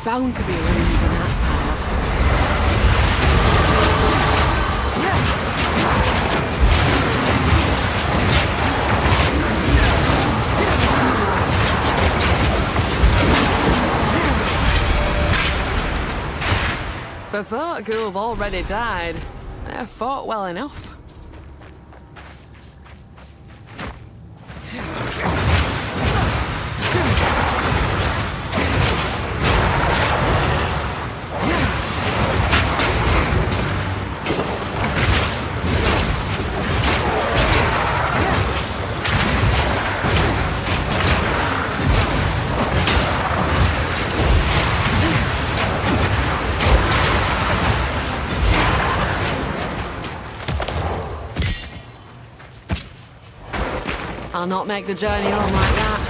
Bound to be runes in that pile. I thought who've already died. I fought well enough. I'll not make the journey home like that.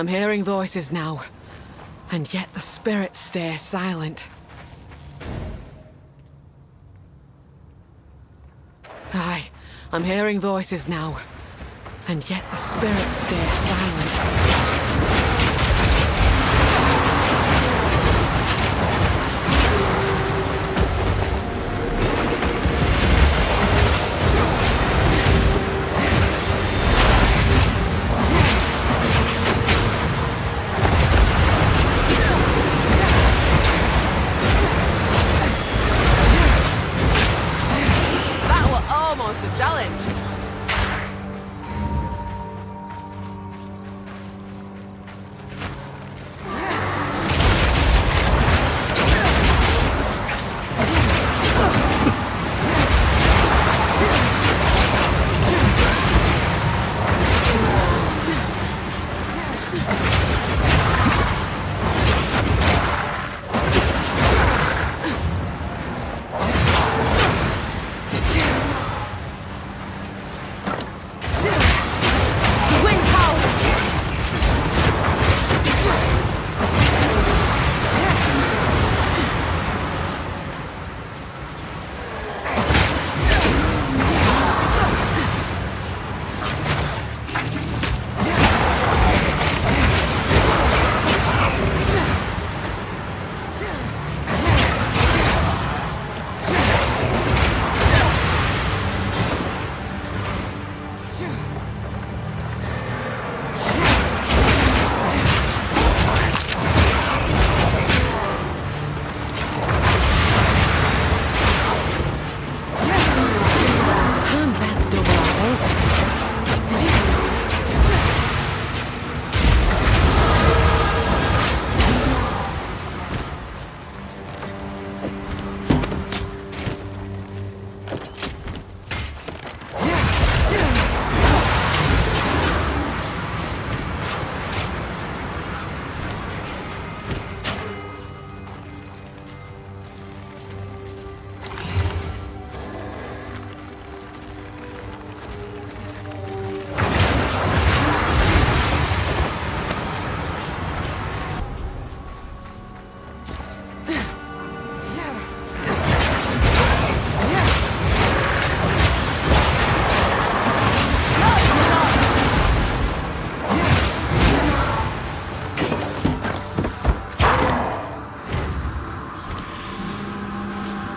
I'm hearing voices now, and yet the spirits stay silent. Aye, I'm hearing voices now, and yet the spirits stay silent.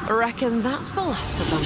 Reckon that's the last of them.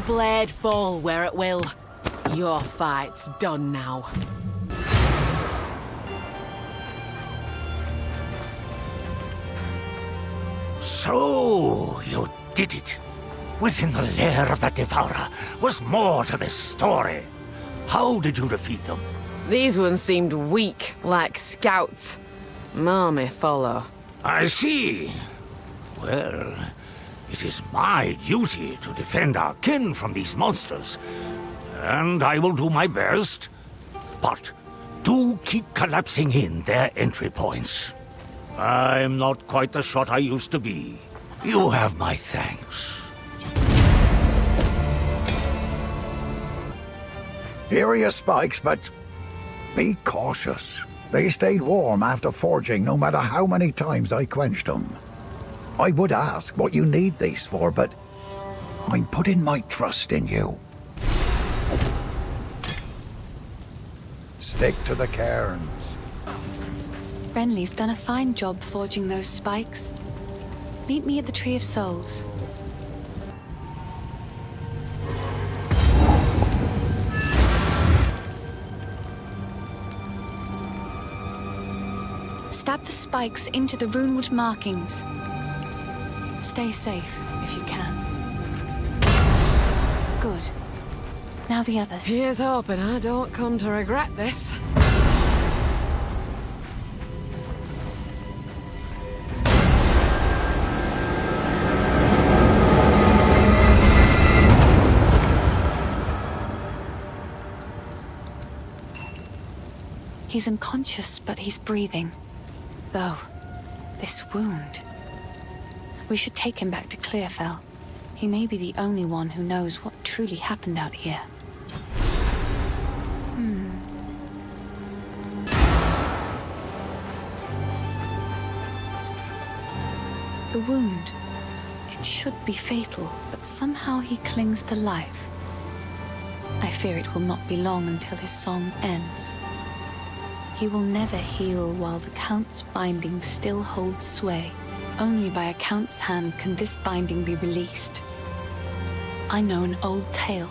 Blade fall where it will. Your fight's done now. So, you did it. Within the lair of the Devourer was more to this story. How did you defeat them? These ones seemed weak, like scouts. More may follow. I see. Well, it is my duty to defend our kin from these monsters, and I will do my best. But do keep collapsing in their entry points. I'm not quite the shot I used to be. You have my thanks. Here are your spikes, but be cautious. They stayed warm after forging no matter how many times I quenched them. I would ask what you need these for, but I'm putting my trust in you. Stick to the cairns. Renly's done a fine job forging those spikes. Meet me at the Tree of Souls. Stab the spikes into the runewood markings. Stay safe, if you can. Good. Now the others. Here's hoping I don't come to regret this. He's unconscious, but he's breathing. Though, this wound... We should take him back to Clearfell. He may be the only one who knows what truly happened out here. The wound. It should be fatal, but somehow he clings to life. I fear it will not be long until his song ends. He will never heal while the Count's binding still holds sway. Only by a Count's hand can this binding be released. I know an old tale.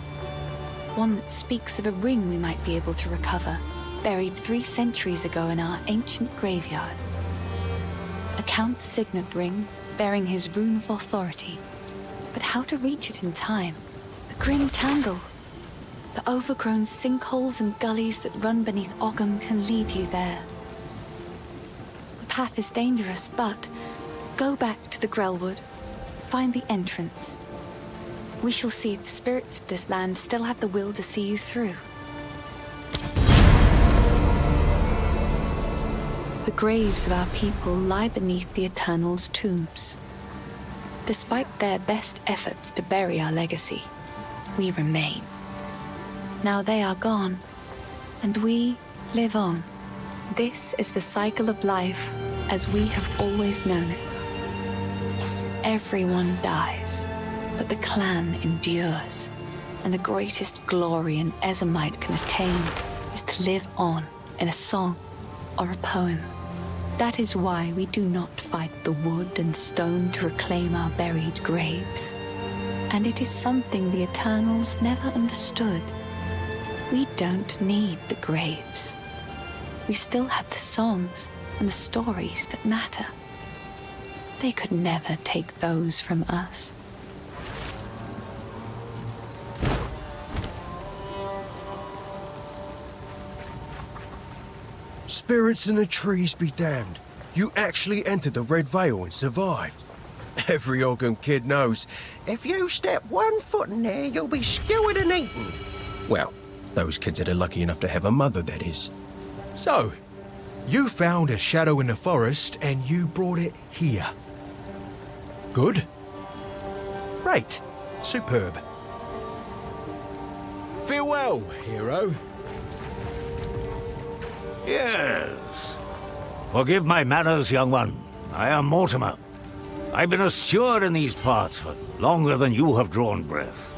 One that speaks of a ring we might be able to recover, buried 3 centuries ago in our ancient graveyard. A Count's signet ring, bearing his rune of authority. But how to reach it in time? The grim Tangle. The overgrown sinkholes and gullies that run beneath Ogham can lead you there. The path is dangerous, but go back to the Grelwood. Find the entrance. We shall see if the spirits of this land still have the will to see you through. The graves of our people lie beneath the Eternal's tombs. Despite their best efforts to bury our legacy, we remain. Now they are gone, and we live on. This is the cycle of life as we have always known it. Everyone dies, but the clan endures, and the greatest glory an Ezomite can attain is to live on in a song or a poem. That is why we do not fight the wood and stone to reclaim our buried graves. And it is something the Eternals never understood. We don't need the graves. We still have the songs and the stories that matter. They could never take those from us. Spirits in the trees be damned. You actually entered the Red Vale and survived. Every Ogham kid knows, if you step 1 foot in there, you'll be skewered and eaten. Well, those kids that are lucky enough to have a mother, that is. So, you found a shadow in the forest and you brought it here. Good? Great. Superb. Farewell, hero. Yes. Forgive my manners, young one. I am Mortimer. I've been a steward in these parts for longer than you have drawn breath.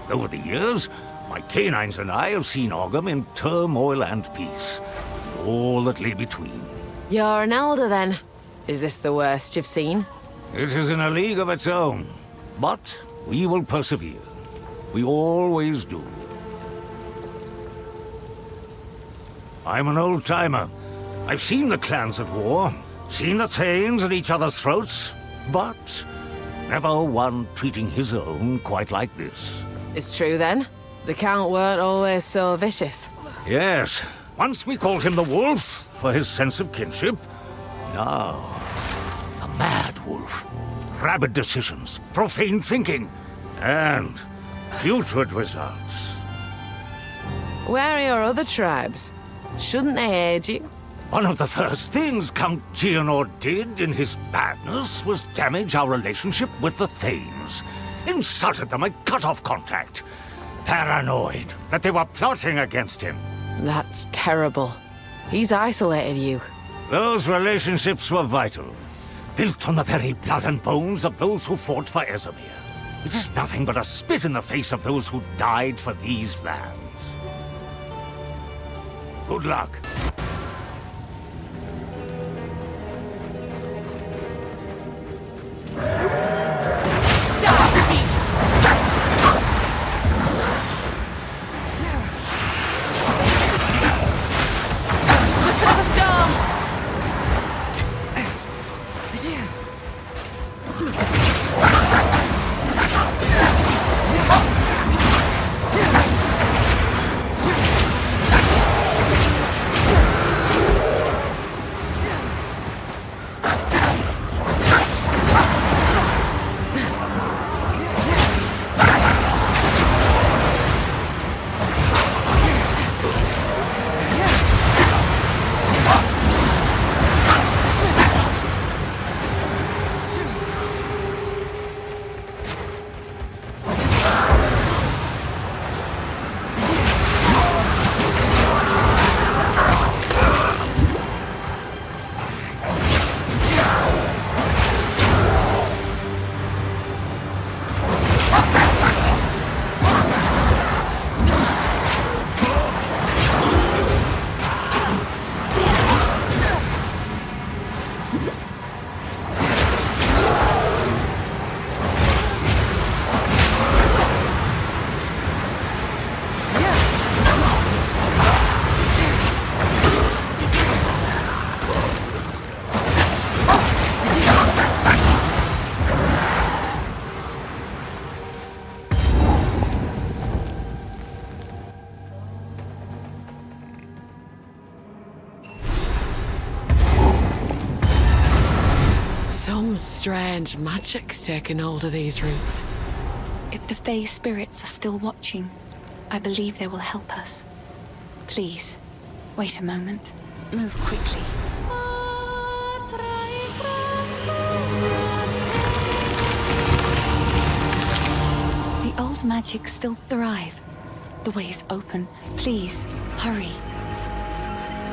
Over the years, my canines and I have seen Ogham in turmoil and peace. All that lay between. You're an elder, then. Is this the worst you've seen? It is in a league of its own. But we will persevere. We always do. I'm an old-timer. I've seen the clans at war, seen the thanes at each other's throats, but never one treating his own quite like this. It's true, then? The Count weren't always so vicious. Yes, once we called him the Wolf for his sense of kinship. Now, the Mad Wolf. Rabid decisions, profane thinking, and putrid results. Where are your other tribes? Shouldn't they aid you? One of the first things Count Gianor did in his madness was damage our relationship with the Thanes. Insulted them and cut off contact. Paranoid that they were plotting against him. That's terrible. He's isolated you. Those relationships were vital, built on the very blood and bones of those who fought for Asinia. It is nothing but a spit in the face of those who died for these lands. Good luck. Some strange magic's taken hold of these roots. If the Fae spirits are still watching, I believe they will help us. Please, wait a moment. Move quickly. The old magic still thrive. The way's open. Please, hurry.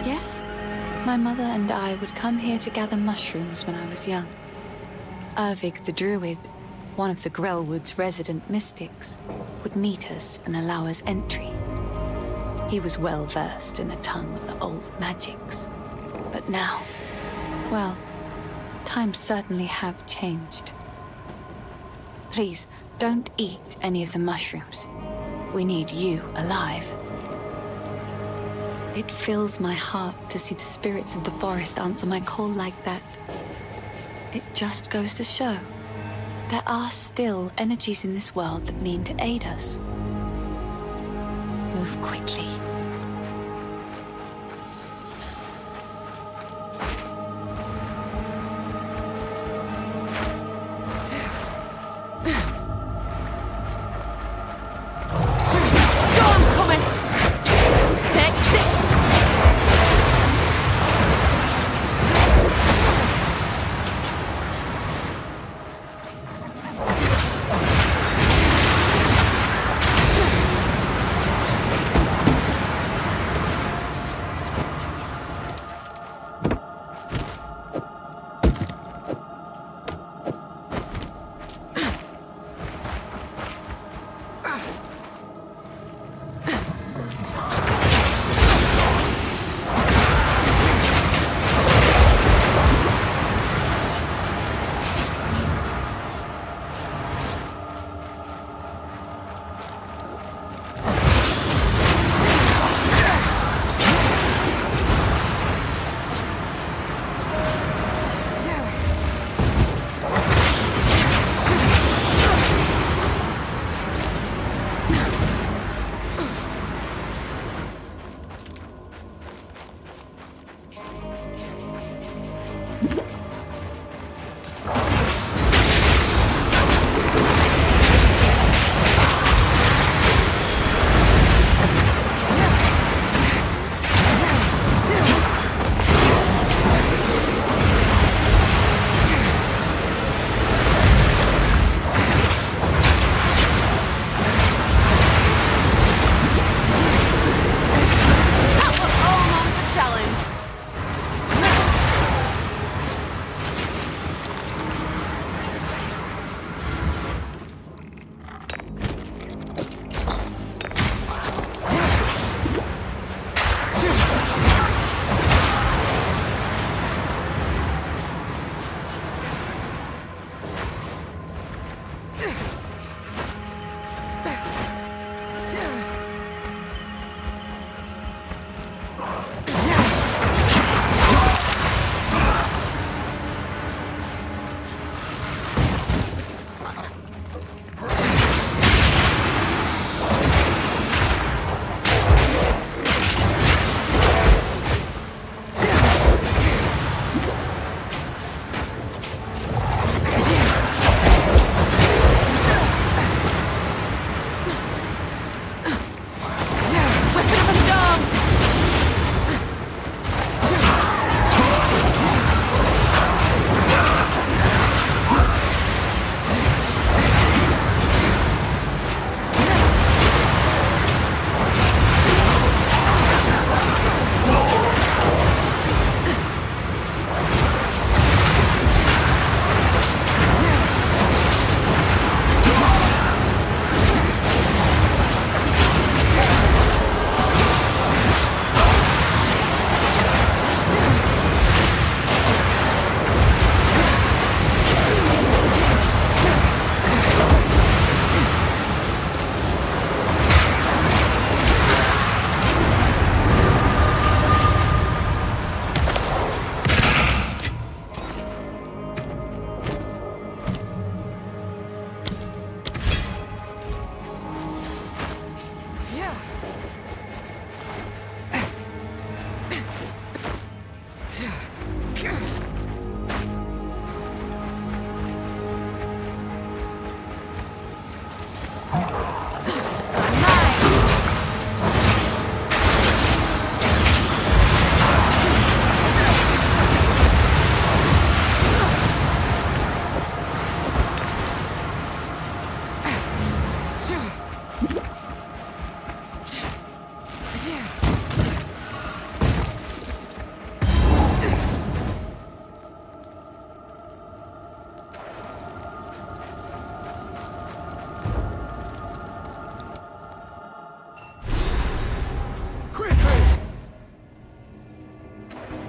Yes? My mother and I would come here to gather mushrooms when I was young. Ervig the Druid, one of the Grelwood's resident mystics, would meet us and allow us entry. He was well versed in the tongue of the old magics. But now, well, times certainly have changed. Please, don't eat any of the mushrooms. We need you alive. It fills my heart to see the spirits of the forest answer my call like that. It just goes to show there are still energies in this world that mean to aid us. Move quickly. Storm's coming! Take this!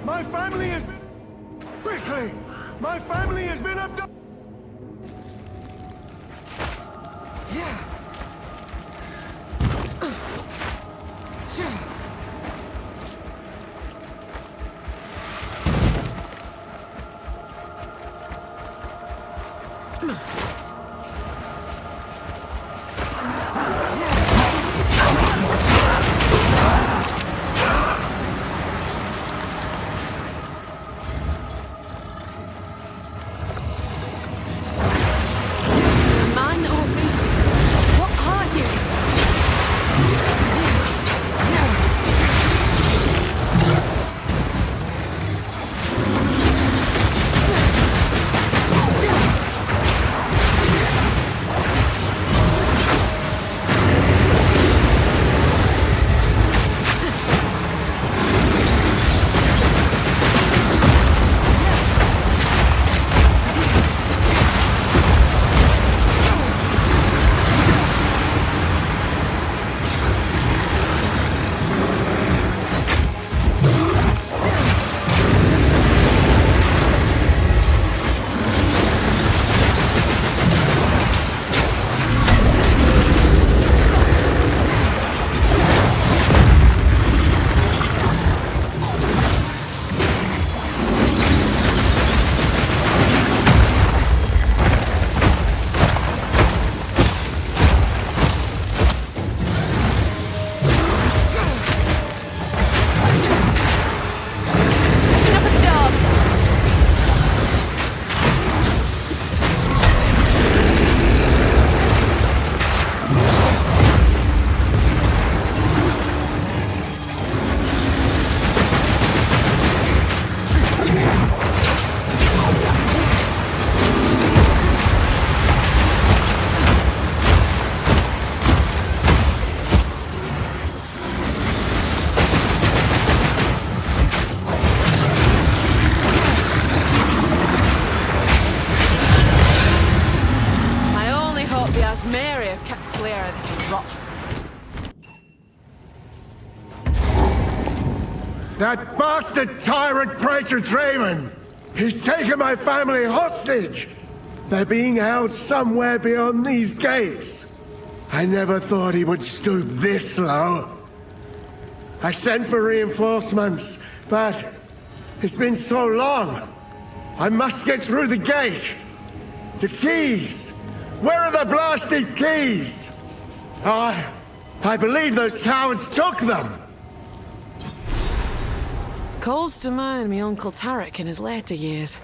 My family has been... Quickly! My family has been abducted! Yeah. That bastard tyrant Praetor Draven! He's taken my family hostage! They're being held somewhere beyond these gates. I never thought he would stoop this low. I sent for reinforcements, but it's been so long. I must get through the gate. The keys! Where are the blasted keys? I believe those cowards took them. Calls to mind me Uncle Tarek in his later years.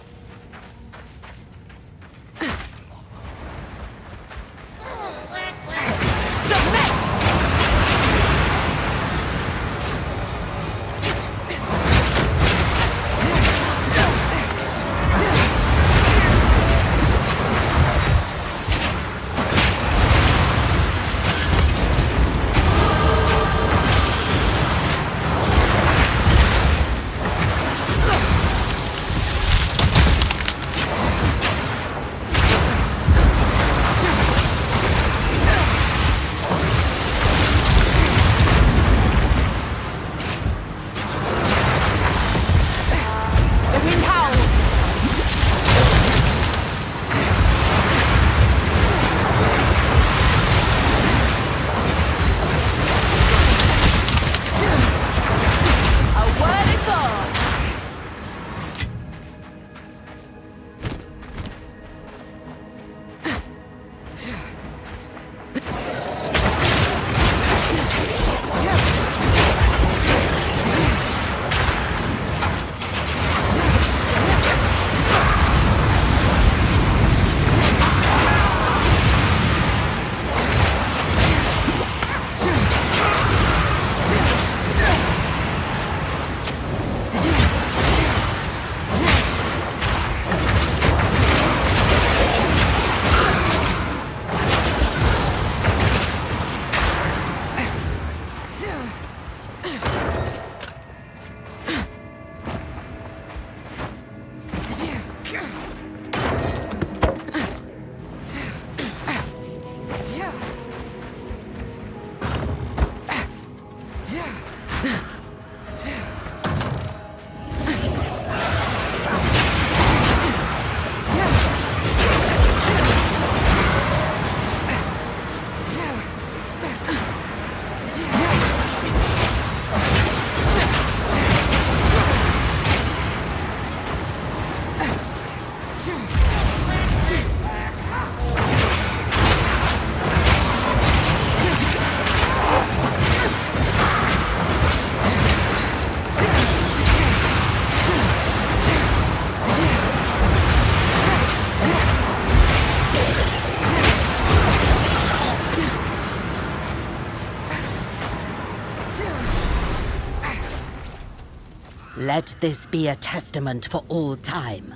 Let this be a testament for all time.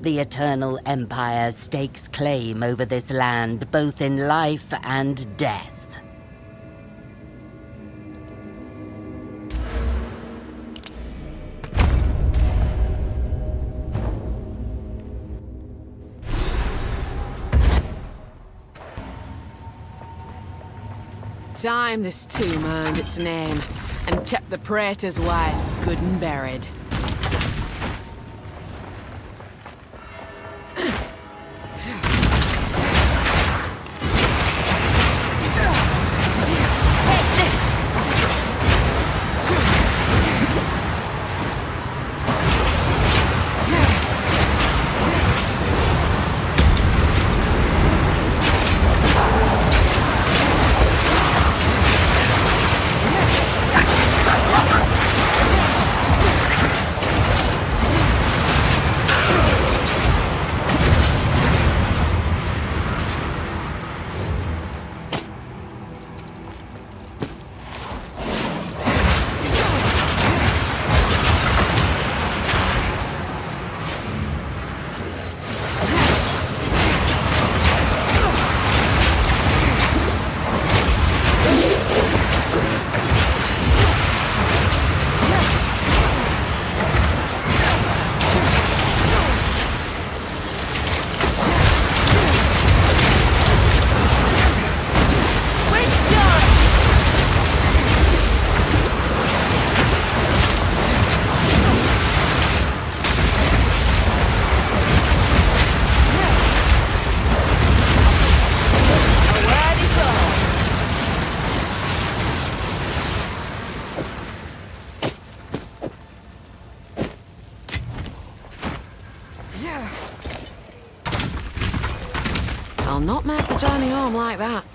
The Eternal Empire stakes claim over this land, both in life and death. Time this tomb earned its name, and kept the Praetor's wife good and buried. I'll not make the journey home like that.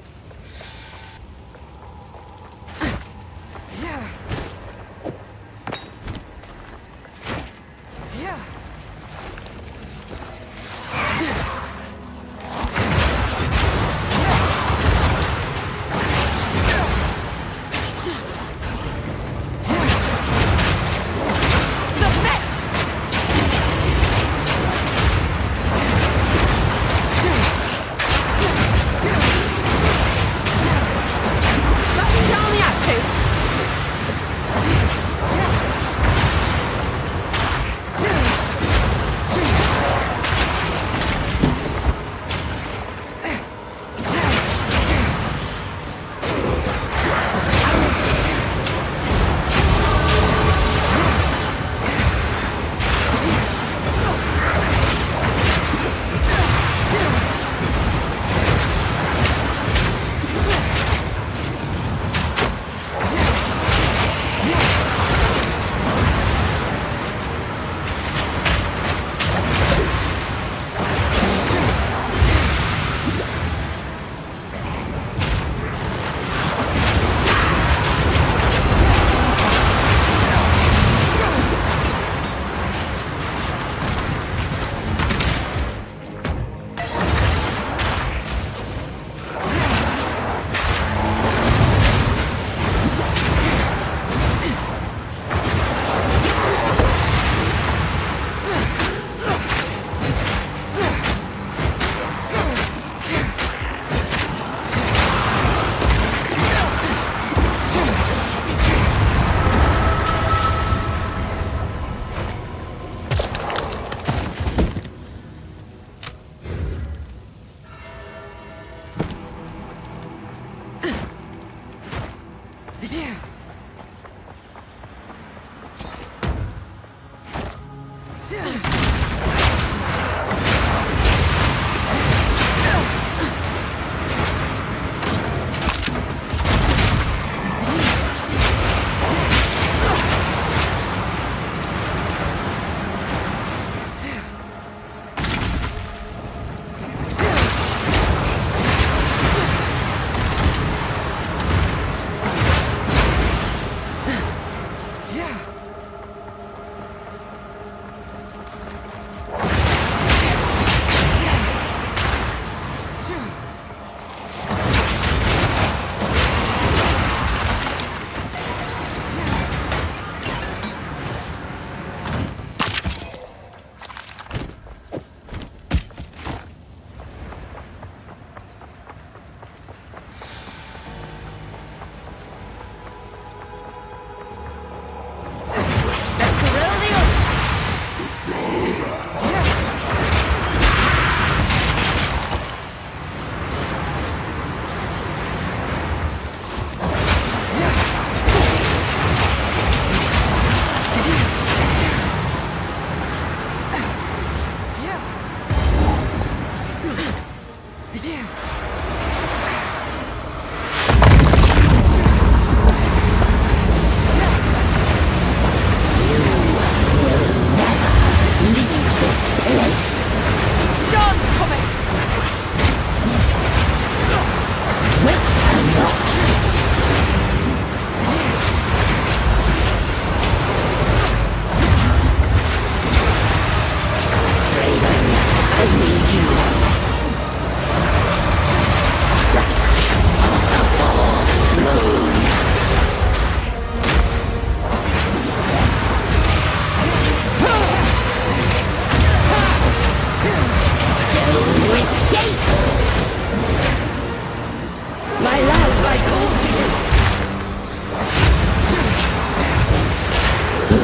Even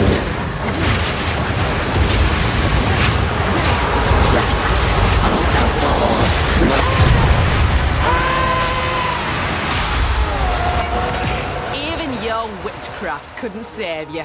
your witchcraft couldn't save you.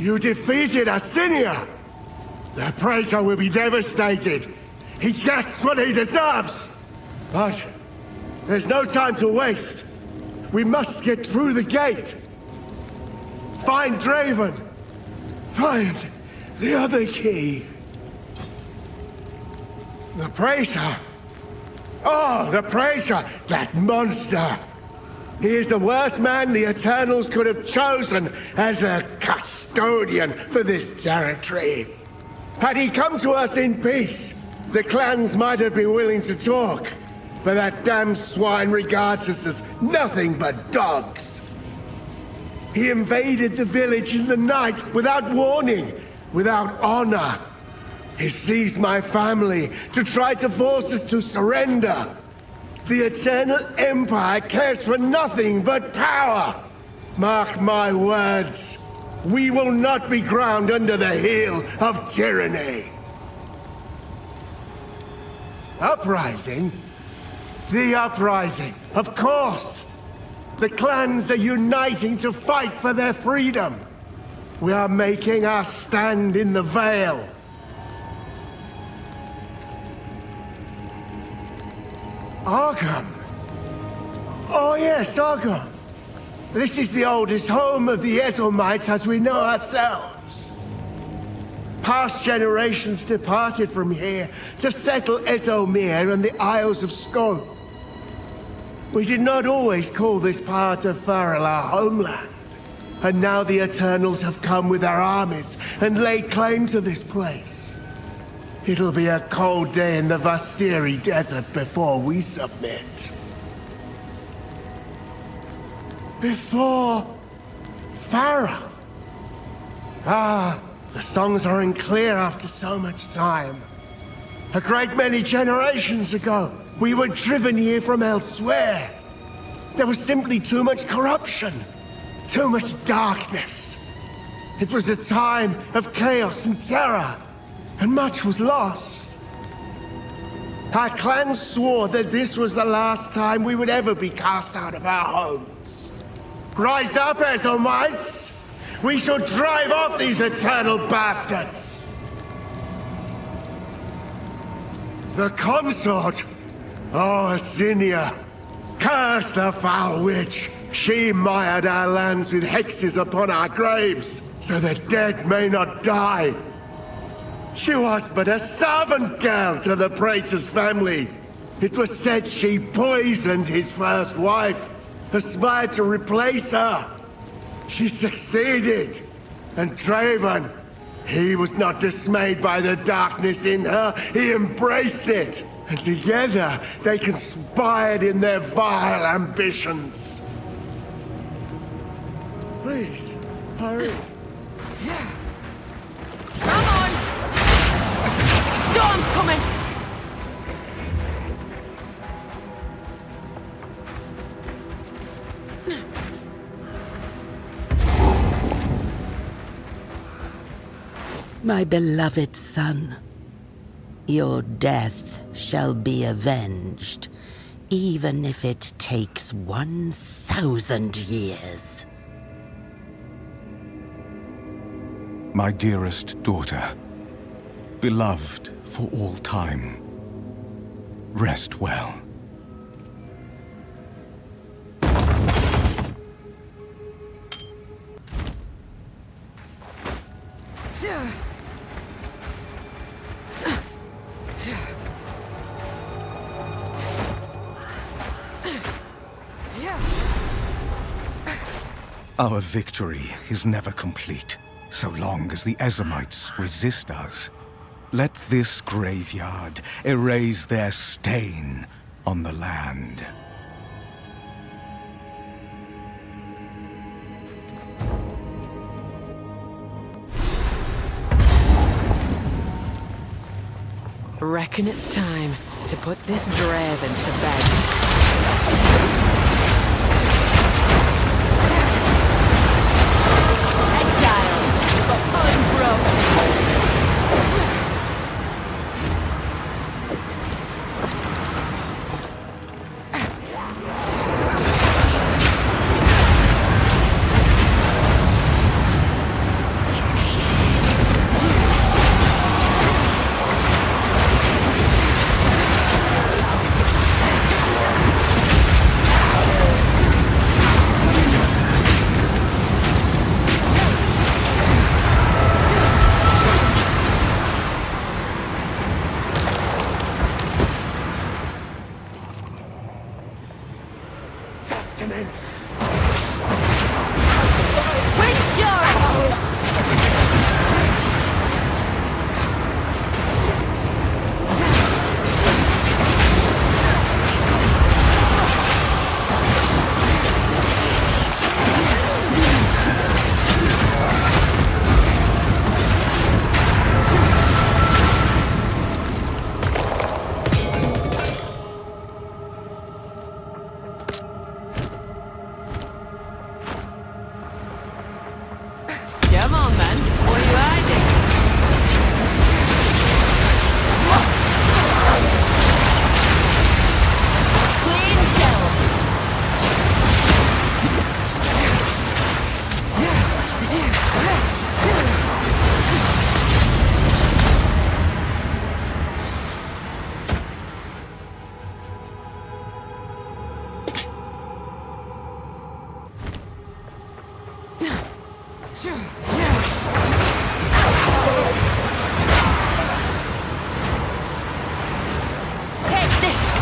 You defeated Asinia! The Praetor will be devastated. He gets what he deserves! But there's no time to waste. We must get through the gate. Find Draven. Find the other key. The Praetor. Oh, the Praetor! That monster! He is the worst man the Eternals could have chosen as a custodian for this territory. Had he come to us in peace, the clans might have been willing to talk, but that damned swine regards us as nothing but dogs. He invaded the village in the night without warning, without honor. He seized my family to try to force us to surrender. The Eternal Empire cares for nothing but power. Mark my words, we will not be ground under the heel of tyranny. Uprising? The uprising, of course. The clans are uniting to fight for their freedom. We are making our stand in the Vale. Arkham. Oh yes, Arkham. This is the oldest home of the Ezelmites as we know ourselves. Past generations departed from here to settle Ezomir and the Isles of Skull. We did not always call this part of Farrell our homeland. And now the Eternals have come with their armies and laid claim to this place. It'll be a cold day in the Vastiri Desert before we submit. Before Farrell. Ah, the songs aren't clear after so much time. A great many generations ago, we were driven here from elsewhere. There was simply too much corruption, too much darkness. It was a time of chaos and terror, and much was lost. Our clan swore that this was the last time we would ever be cast out of our homes. Rise up, Ezelmites! We shall drive off these eternal bastards! The Consort! Oh, Asinia! Curse the foul witch! She mired our lands with hexes upon our graves, so the dead may not die. She was but a servant girl to the Praetor's family. It was said she poisoned his first wife, aspired to replace her. She succeeded, and Draven, he was not dismayed by the darkness in her, he embraced it. And together, they conspired in their vile ambitions. Please, hurry. Yeah. Come on! Storm's coming! My beloved son, your death shall be avenged, even if it takes 1,000 years. My dearest daughter, beloved for all time, rest well. Our victory is never complete, so long as the Ezelmites resist us. Let this graveyard erase their stain on the land. Reckon it's time to put this Draven to bed. Exile, but unbroken. Sustenance. Take this!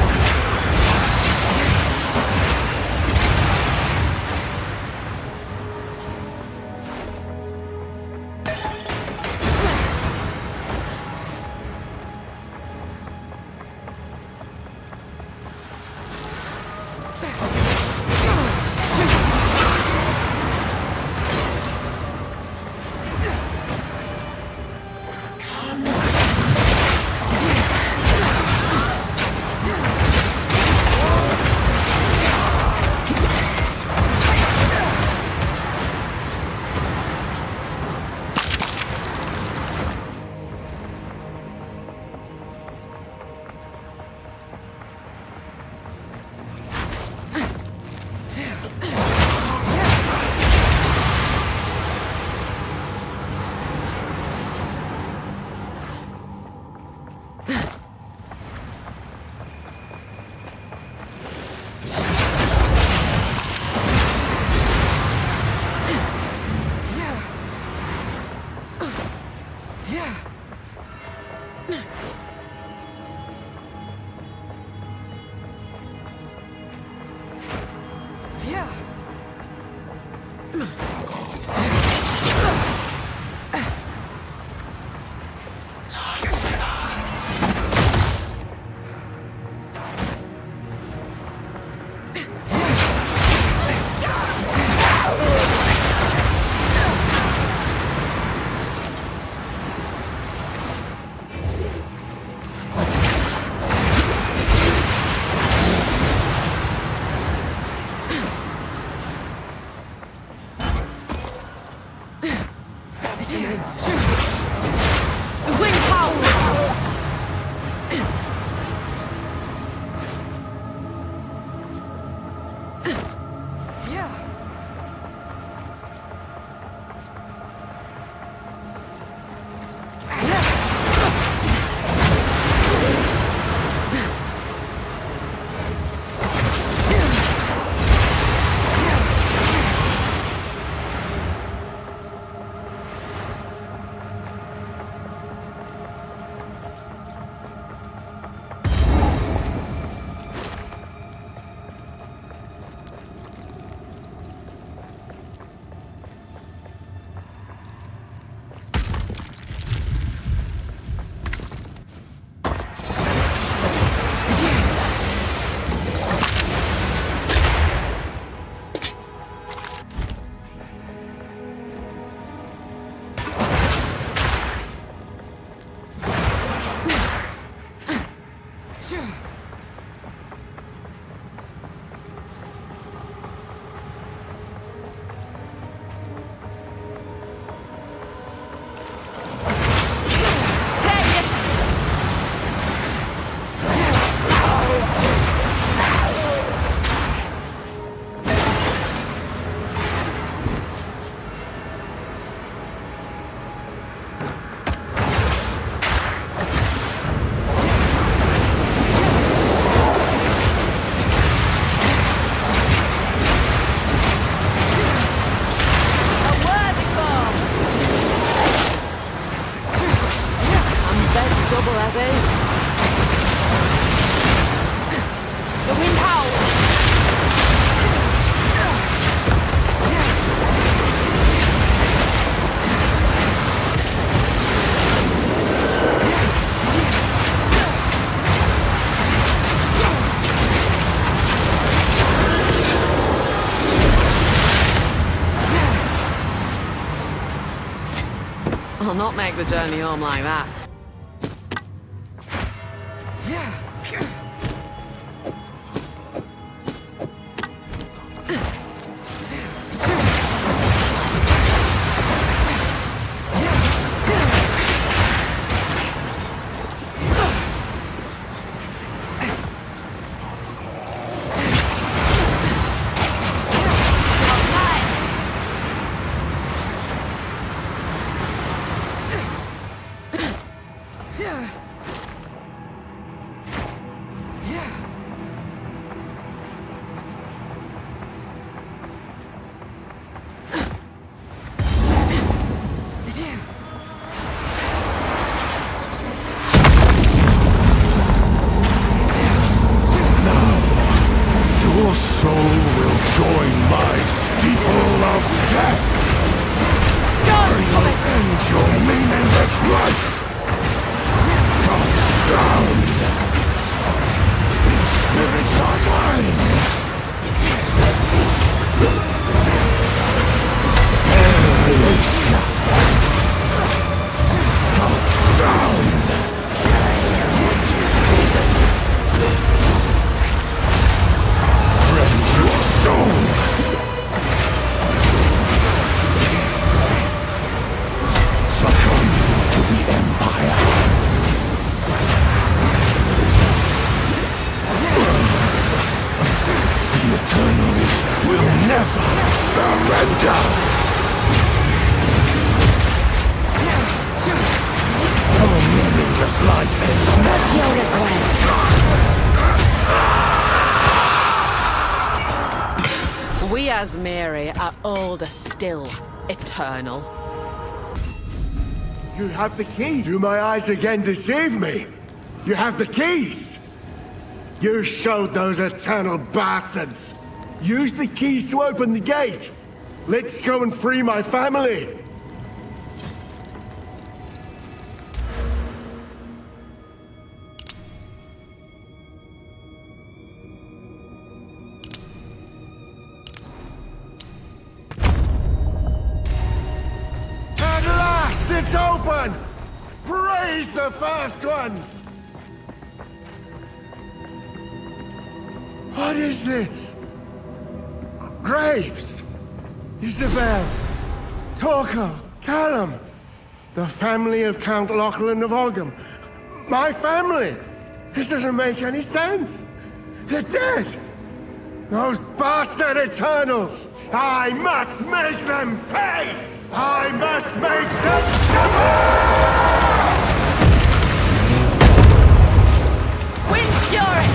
I'll not make the journey home like that. soul will join my steeple of death. I will end your meaningless life. Come down. These spirits are mine. Come down. Rend your soul. Succumb to the Empire. The Eternals will never surrender. Your meaningless life ends now. Your request. We as Mary are older still, Eternal. You have the key. Do my eyes again deceive me? You have the keys. You showed those Eternal bastards. Use the keys to open the gate. Let's go and free my family. At last, it's open! Praise the first ones! What is this? Graves! Isabel! Torkel! Callum! The family of Count Lachlann of Ogham. My family! This doesn't make any sense! They're dead! Those bastard Eternals! I must make them pay! I must make them suffer! Wind Fury!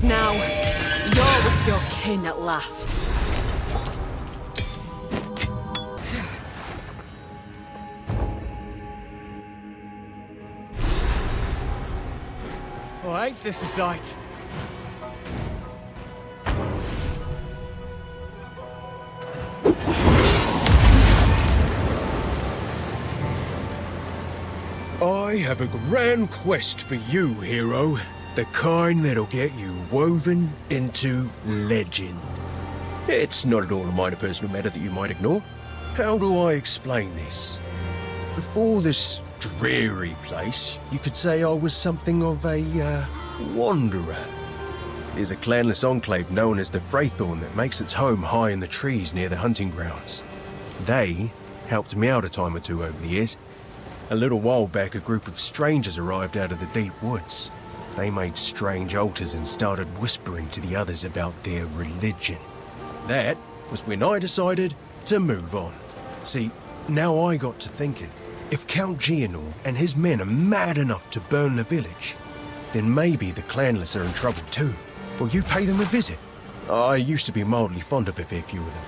Now, you're with your kin at last. Oh, ain't this a sight? I have a grand quest for you, hero. The kind that'll get you woven into legend. It's not at all a minor personal matter that you might ignore. How do I explain this? Before this dreary place, you could say I was something of a, wanderer. There's a clanless enclave known as the Praetor that makes its home high in the trees near the hunting grounds. They helped me out a time or two over the years. A little while back, a group of strangers arrived out of the deep woods. They made strange altars and started whispering to the others about their religion. That was when I decided to move on. See, now I got to thinking, if Count Gianor and his men are mad enough to burn the village, then maybe the clanless are in trouble too. Will you pay them a visit? I used to be mildly fond of a fair few of them.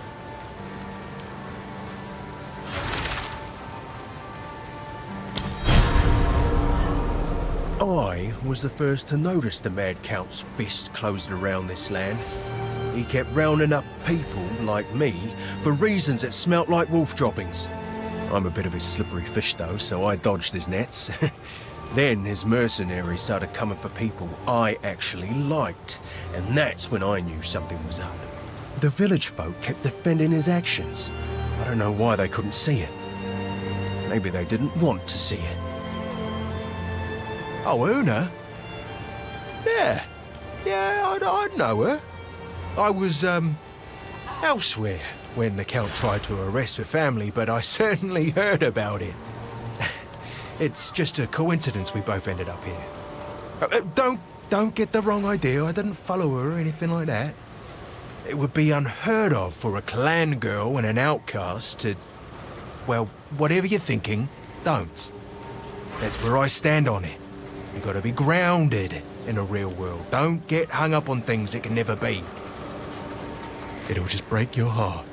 I was the first to notice the Mad Count's fist closing around this land. He kept rounding up people like me for reasons that smelt like wolf droppings. I'm a bit of a slippery fish though, so I dodged his nets. Then his mercenaries started coming for people I actually liked, and that's when I knew something was up. The village folk kept defending his actions. I don't know why they couldn't see it. Maybe they didn't want to see it. Oh, Una? Yeah, I know her. I was, elsewhere when the Count tried to arrest her family, but I certainly heard about it. It's just a coincidence we both ended up here. Don't get the wrong idea. I didn't follow her or anything like that. It would be unheard of for a clan girl and an outcast to... Well, whatever you're thinking, don't. That's where I stand on it. You gotta be grounded in the real world. Don't get hung up on things that can never be. It'll just break your heart.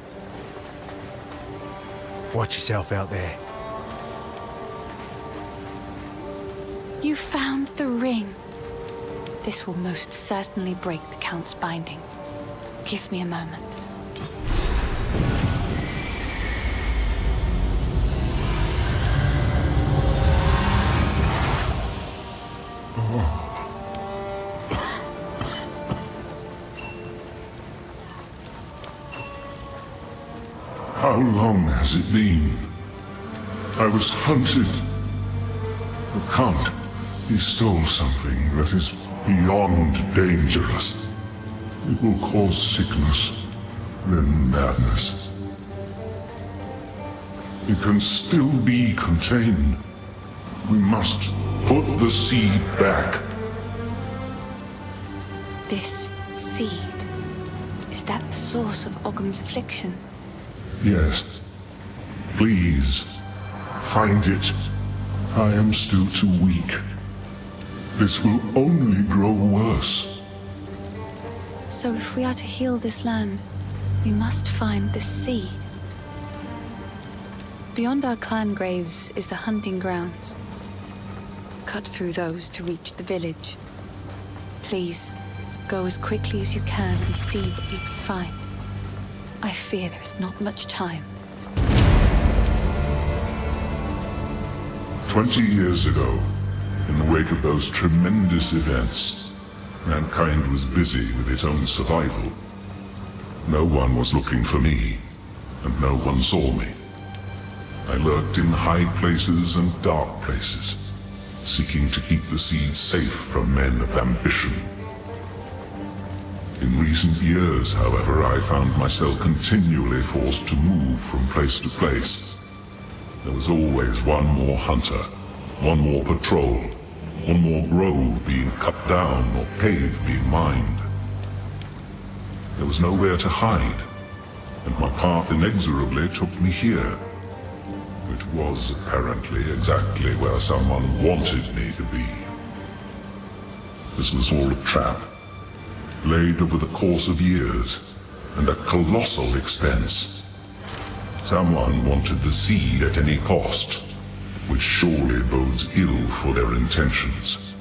Watch yourself out there. You found the ring. This will most certainly break the Count's binding. Give me a moment. How long has it been? I was hunted. The Count, he stole something that is beyond dangerous. It will cause sickness, then madness. It can still be contained. We must put the seed back. This seed, is that the source of Ogham's affliction? Yes. Please, find it. I am still too weak. This will only grow worse. So if we are to heal this land, we must find this seed. Beyond our clan graves is the hunting grounds. Cut through those to reach the village. Please, go as quickly as you can and see what you can find. I fear there is not much time. 20 years ago, in the wake of those tremendous events, mankind was busy with its own survival. No one was looking for me, and no one saw me. I lurked in high places and dark places, seeking to keep the seeds safe from men of ambition. In recent years, however, I found myself continually forced to move from place to place. There was always one more hunter, one more patrol, one more grove being cut down or cave being mined. There was nowhere to hide, and my path inexorably took me here, which was apparently exactly where someone wanted me to be. This was all a trap, laid over the course of years, and at colossal expense. Someone wanted the seed at any cost, which surely bodes ill for their intentions.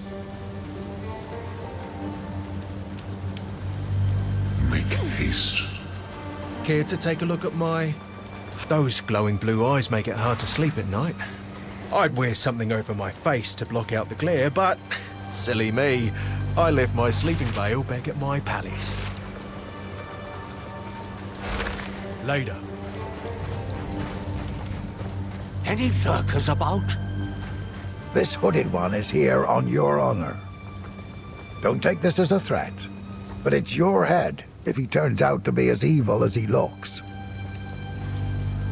Make haste. Care to take a look at my... Those glowing blue eyes make it hard to sleep at night. I'd wear something over my face to block out the glare, but... Silly me. I left my sleeping veil back at my palace. Later. Any lurkers about? This hooded one is here on your honor. Don't take this as a threat, but it's your head if he turns out to be as evil as he looks.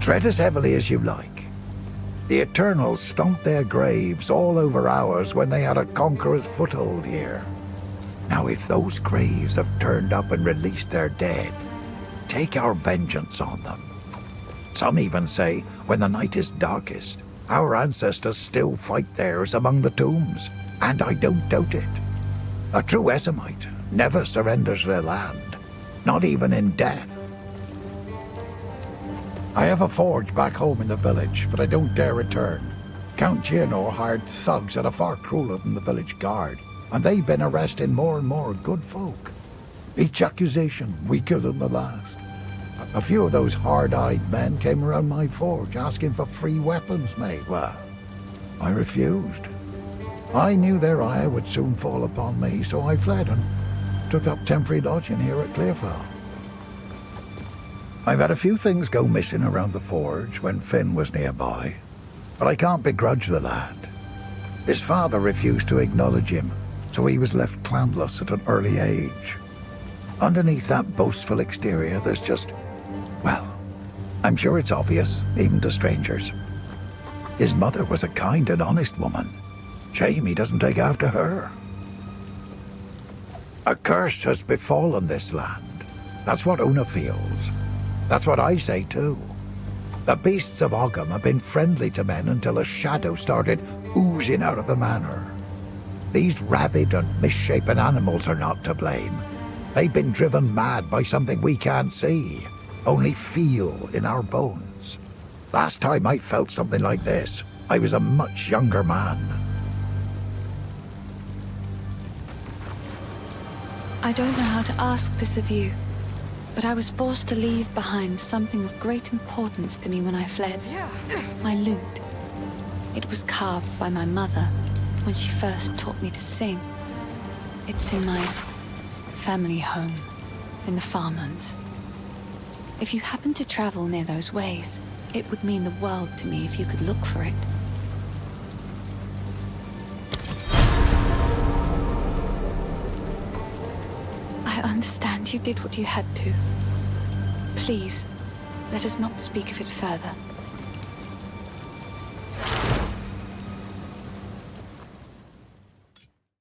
Tread as heavily as you like. The Eternals stomped their graves all over ours when they had a conqueror's foothold here. Now if those graves have turned up and released their dead, take our vengeance on them. Some even say when the night is darkest, our ancestors still fight theirs among the tombs, and I don't doubt it. A true Esamite never surrenders their land, not even in death. I have a forge back home in the village, but I don't dare return. Count Gianor hired thugs that are far crueler than the village guard, and they've been arresting more and more good folk. Each accusation weaker than the last. A few of those hard-eyed men came around my forge asking for free weapons made. Well, I refused. I knew their ire would soon fall upon me, so I fled and took up temporary lodging here at Clearfell. I've had a few things go missing around the forge when Finn was nearby, but I can't begrudge the lad. His father refused to acknowledge him, so he was left clanless at an early age. Underneath that boastful exterior, there's just, well, I'm sure it's obvious, even to strangers. His mother was a kind and honest woman. Shame he doesn't take after her. A curse has befallen this land. That's what Una feels. That's what I say too. The beasts of Ogham have been friendly to men until a shadow started oozing out of the manor. These rabid and misshapen animals are not to blame. They've been driven mad by something we can't see, only feel in our bones. Last time I felt something like this, I was a much younger man. I don't know how to ask this of you, but I was forced to leave behind something of great importance to me when I fled. My lute. It was carved by my mother when she first taught me to sing. It's in my family home in the farmlands. If you happen to travel near those ways, it would mean the world to me if you could look for it. I understand you did what you had to. Please, let us not speak of it further.